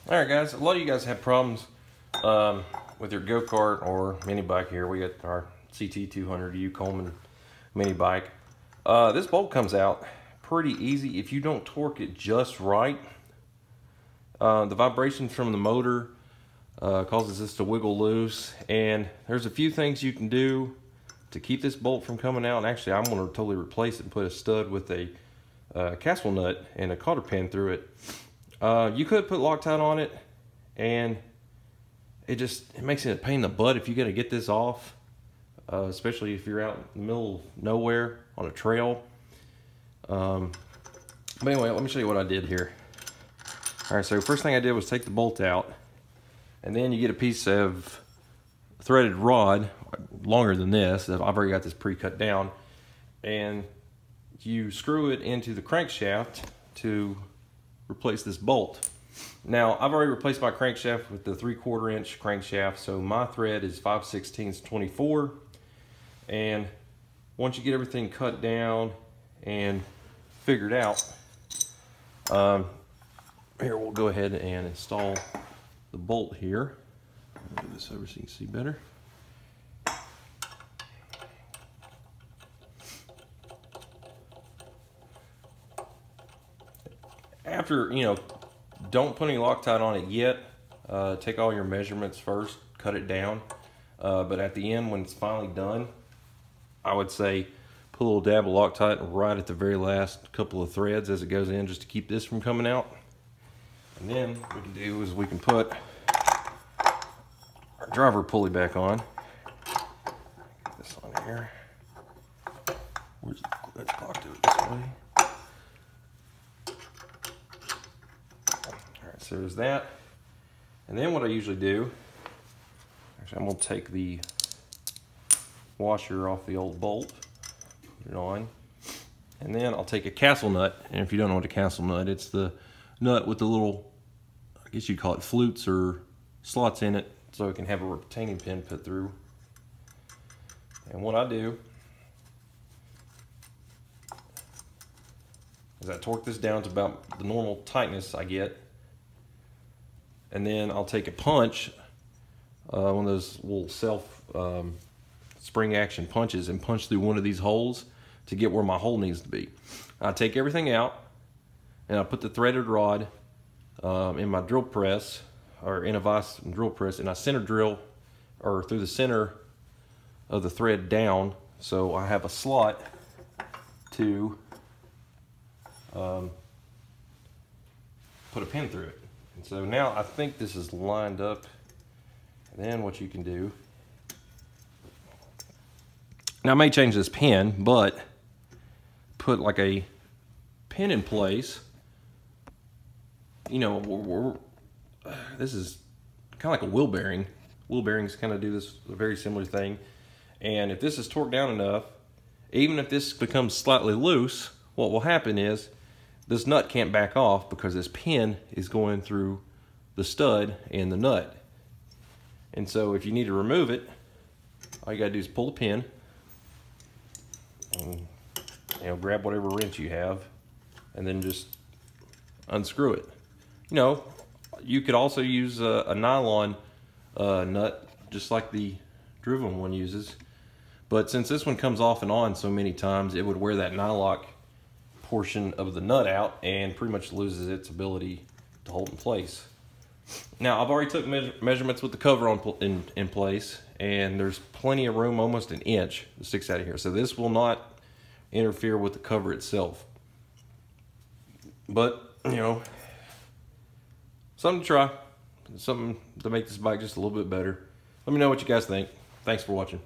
All right, guys. A lot of you guys have problems with your go-kart or mini bike here. We got our CT200U Coleman Mini Bike. This bolt comes out pretty easy if you don't torque it just right. The vibrations from the motor causes this to wiggle loose, and there's a few things you can do to keep this bolt from coming out. And actually, I'm going to totally replace it and put a stud with a castle nut and a cotter pin through it. You could put Loctite on it, and it makes it a pain in the butt if you got to get this off, especially if you're out in the middle of nowhere on a trail. But anyway, let me show you what I did here. All right, so first thing I did was take the bolt out, and then you get a piece of threaded rod longer than this. I've already got this pre-cut down, and you screw it into the crankshaft to replace this bolt. Now, I've already replaced my crankshaft with the 3/4 inch crankshaft, so my thread is 5/16 24. And once you get everything cut down and figured out, here we'll go ahead and install the bolt here. I'll move this over so you can see better. After, don't put any Loctite on it yet. Take all your measurements first, cut it down. But at the end, when it's finally done, I would say put a little dab of Loctite right at the very last couple of threads as it goes in, just to keep this from coming out. And then what we can do is we can put our driver pulley back on. Get this on here. Where's the clutch lock? Do it this way. So there's that. And then what I usually do, actually I'm going to take the washer off the old bolt, put it on, and then I'll take a castle nut. And if you don't know what a castle nut, it's the nut with the little, I guess you'd call it flutes or slots in it, so it can have a retaining pin put through. And what I do is I torque this down to about the normal tightness I get. And then I'll take a punch, one of those little self spring action punches, and punch through one of these holes to get where my hole needs to be. I take everything out, and I put the threaded rod in my drill press, or in a vise drill press, and I center drill, or through the center of the thread down, so I have a slot to put a pin through it. And so now I think this is lined up. And then what you can do, now I may change this pin, but put like a pin in place. This is kind of like a wheel bearing. Wheel bearings kind of do this, a very similar thing. And if this is torqued down enough, even if this becomes slightly loose, what will happen is this nut can't back off because this pin is going through the stud and the nut. And so if you need to remove it, all you gotta do is pull the pin and grab whatever wrench you have and then just unscrew it. You could also use a nylon nut, just like the driven one uses. But since this one comes off and on so many times, it would wear that nylock portion of the nut out and pretty much loses its ability to hold in place. Now, I've already took measurements with the cover in place, and there's plenty of room, almost an inch, that sticks out of here. So this will not interfere with the cover itself. But, something to try, something to make this bike just a little bit better. Let me know what you guys think. Thanks for watching.